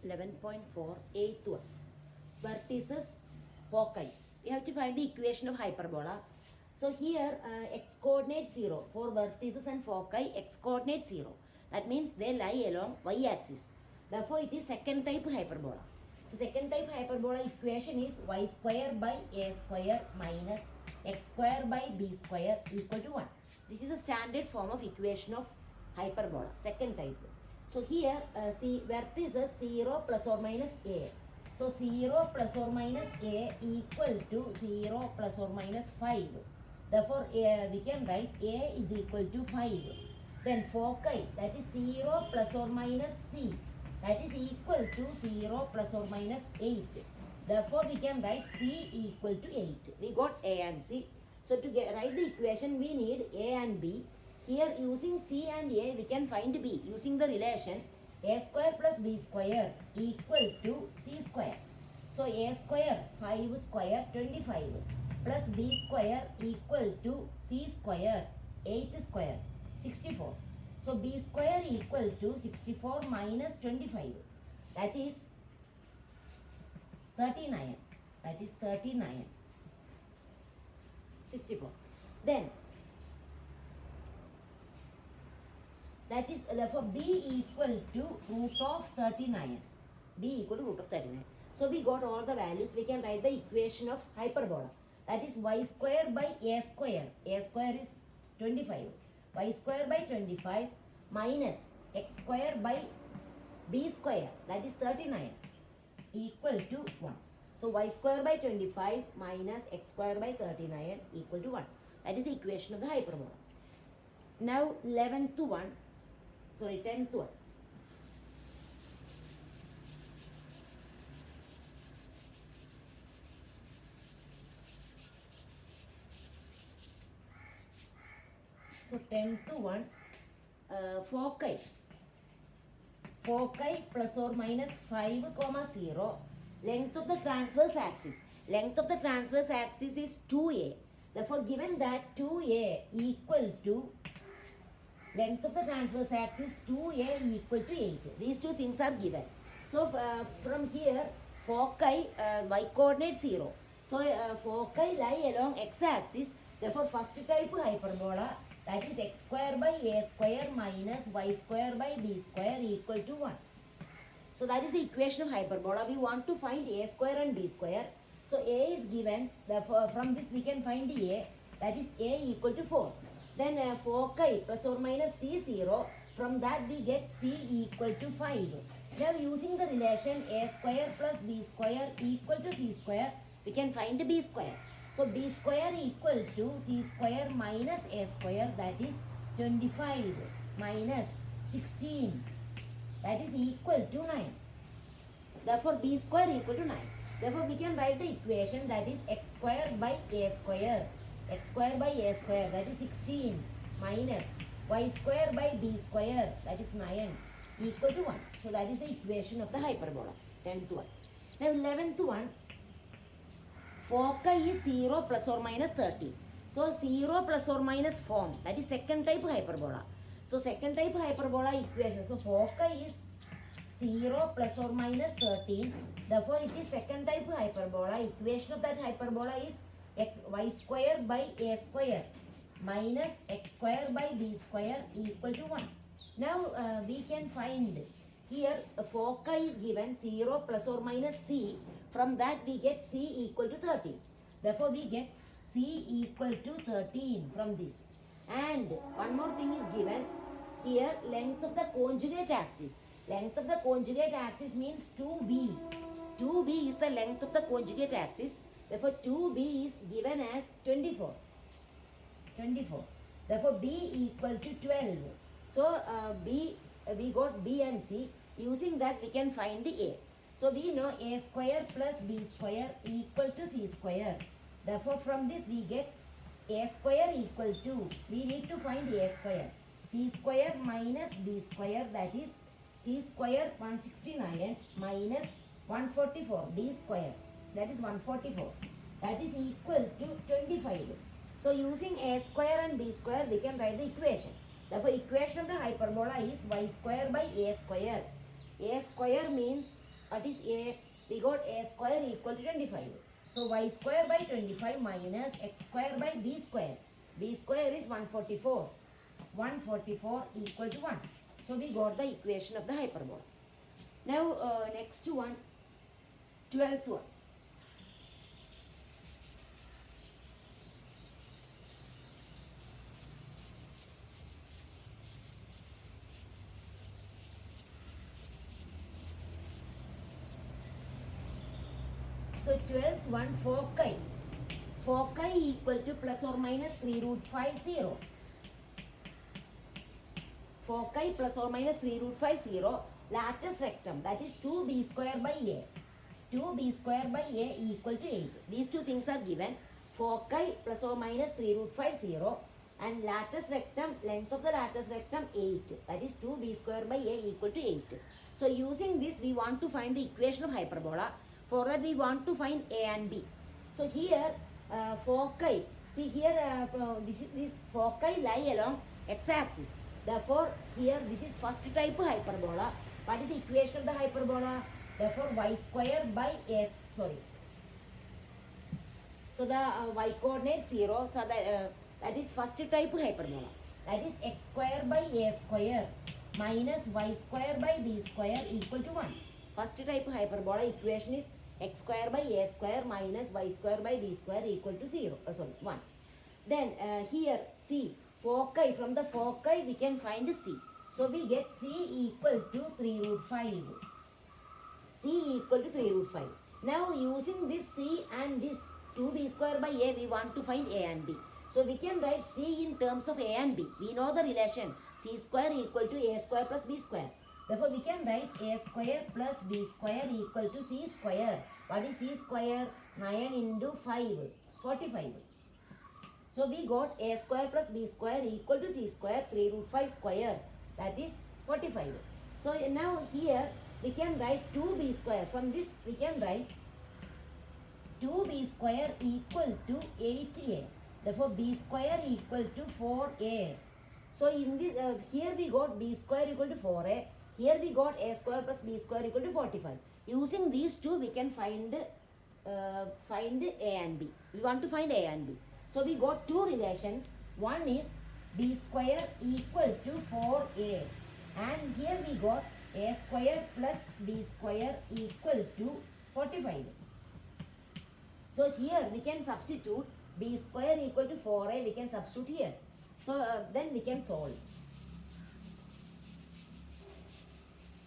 11.4, eighth one. Vertices, foci. We have to find the equation of hyperbola. So here x coordinate 0 for vertices and foci, x coordinate 0. That means they lie along y axis. Therefore it is second type hyperbola. So second type hyperbola equation is y square by a square minus x square by b square equal to 1. This is a standard form of equation of hyperbola, second type. So here see vertices 0 plus or minus a. So 0 plus or minus a equal to 0 plus or minus 5. Therefore we can write a is equal to 5. Then foci, that is 0 plus or minus c, that is equal to 0 plus or minus 8. Therefore we can write c equal to 8. We got a and c. So to write the equation we need a and b. Here using c and a we can find b using the relation a square plus b square equal to c square. So a square 5 square 25 plus b square equal to c square 8 square 64. So b square equal to 64 minus 25, that is 39. That is 39. 64. Then that is therefore b equal to root of 39. B equal to root of 39. So we got all the values. We can write the equation of hyperbola. That is y square by a square. A square is 25. Y square by 25 minus x square by b square, that is 39, equal to 1. So y square by 25 minus x square by 39 equal to 1. That is the equation of the hyperbola. Now 10th one. So 10th one, foci. Foci plus or minus 5, 0. Length of the transverse axis. Length of the transverse axis is 2a. Therefore given that 2a equal to length of the transverse axis 2a equal to 8. These two things are given. So from here foci y coordinate 0. So foci lie along x axis. Therefore first type hyperbola, that is x square by a square minus y square by b square equal to 1. So that is the equation of hyperbola. We want to find a square and b square. So a is given. Therefore from this we can find the a. That is a equal to 4. Then foci plus or minus c 0. From that we get c equal to 5. Now using the relation a square plus b square equal to c square, we can find b square. So b square equal to c square minus a square, that is 25 minus 16, that is equal to 9. Therefore b square equal to 9. Therefore we can write the equation, that is x square by a square. X square by a square, that is 16 minus y square by b square, that is 9 equal to 1. So that is the equation of the hyperbola. 10th one. Now 11th one. Foci is 0 plus or minus 30. So 0 plus or minus form, that is second type hyperbola. So second type hyperbola equation. So foci is 0 plus or minus 13. Therefore it is second type hyperbola. Equation of that hyperbola is y square by a square minus x square by b square equal to 1. Now we can find here foci is given 0 plus or minus c. From that we get c equal to 13. Therefore we get c equal to 13 from this. And one more thing is given here, length of the conjugate axis. Length of the conjugate axis means 2b. 2b is the length of the conjugate axis. Therefore 2b is given as 24. 24. Therefore b equal to 12. So b, we got b and c. Using that we can find the a. So we know a square plus b square equal to c square. Therefore from this we get a square equal to, we need to find a square. C square minus b square, that is c square 169 minus 144 b square, that is 144. That is equal to 25. So using a square and b square we can write the equation. Therefore equation of the hyperbola is y square by a square. A square means what is a? We got a square equal to 25. So y square by 25 minus x square by b square. B square is 144. 144 equal to 1. So we got the equation of the hyperbola. Now next one, 12th one. So 12th one, foci. Foci equal to plus or minus 3 root 5 0. Foci plus or minus 3 root 5 0. Latus rectum, that is 2b square by a. 2b square by a equal to 8. These two things are given. Foci plus or minus 3 root 5 0. And latus rectum, length of the latus rectum 8. That is 2b square by a equal to 8. So using this we want to find the equation of hyperbola. For that we want to find a and b. So here foci, see here this foci lie along x-axis. Therefore here this is first type hyperbola. What is the equation of the hyperbola? Therefore y square by a, sorry. So the y coordinate 0. So that is first type hyperbola. That is x square by a square minus y square by b square equal to 1. First type hyperbola equation is x square by a square minus y square by b square equal to 0. Sorry, 1. Then here C, foci, from the foci we can find C. So we get C equal to 3 root 5. C equal to 3 root 5. Now using this C and this 2b square by a, we want to find a and b. So we can write C in terms of a and b. We know the relation C square equal to a square plus b square. Therefore we can write a square plus b square equal to c square. What is c square? 9 into 5, 45. So we got a square plus b square equal to c square, 3 root 5 square. That is 45. So now here we can write 2b square. From this we can write 2b square equal to 8a. Therefore b square equal to 4a. So in this here we got b square equal to 4a. Here we got a square plus b square equal to 45. Using these two we can find a and b. We want to find a and b. So we got two relations. One is b square equal to 4a. And here we got a square plus b square equal to 45. So here we can substitute b square equal to 4a. We can substitute here. So then we can solve.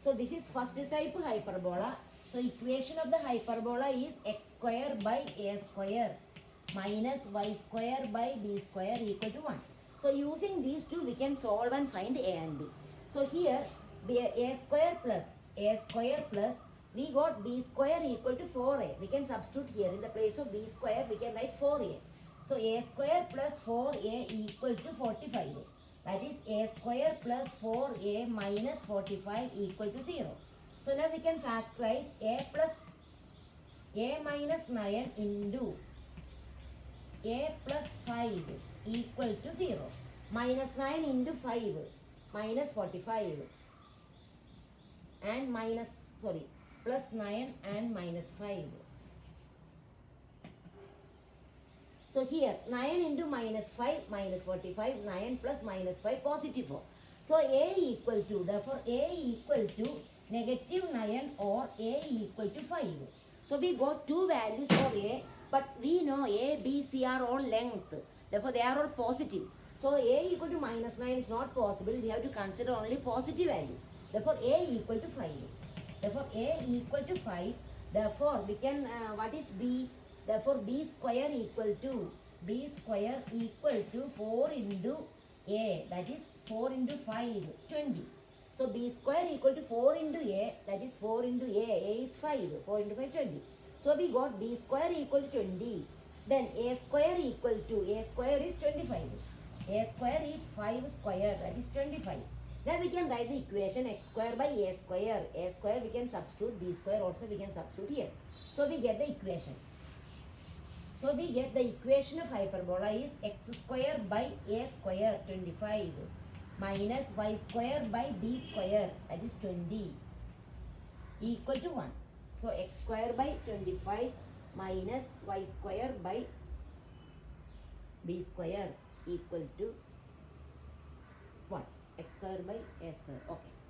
So this is first type hyperbola. So equation of the hyperbola is x square by a square minus y square by b square equal to 1. So using these two we can solve and find a and b. So here a square plus we got b square equal to 4a. We can substitute here in the place of b square we can write 4a. So a square plus 4a equal to 45. That is a square plus 4a minus 45 equal to 0. So now we can factorize a plus a minus 9 into a plus 5 equal to 0. Minus 9 into 5 minus 45 and plus 9 and minus 5. So here 9 into minus 5 minus 45, 9 plus minus 5 positive 4. So a equal to, therefore a equal to negative 9 or a equal to 5. So we got two values for a, but we know a, b, c are all length. Therefore they are all positive. So a equal to minus 9 is not possible. We have to consider only positive value. Therefore a equal to 5. Therefore a equal to 5. Therefore we can, what is b? Therefore b square equal to 4 into a, that is 4 into 5, 20. So b square equal to 4 into a, that is 4 into a is 5, 4 into 5, 20. So we got b square equal to 20. Then a square equal to, a square is 25. A square is 5 square, that is 25. Then we can write the equation x square by a square. A square we can substitute, b square also we can substitute here. So we get the equation. So we get the equation of hyperbola is x square by a square, 25, minus y square by b square, that is 20, equal to 1. So x square by 25 minus y square by b square equal to 1. X square by a square. Okay.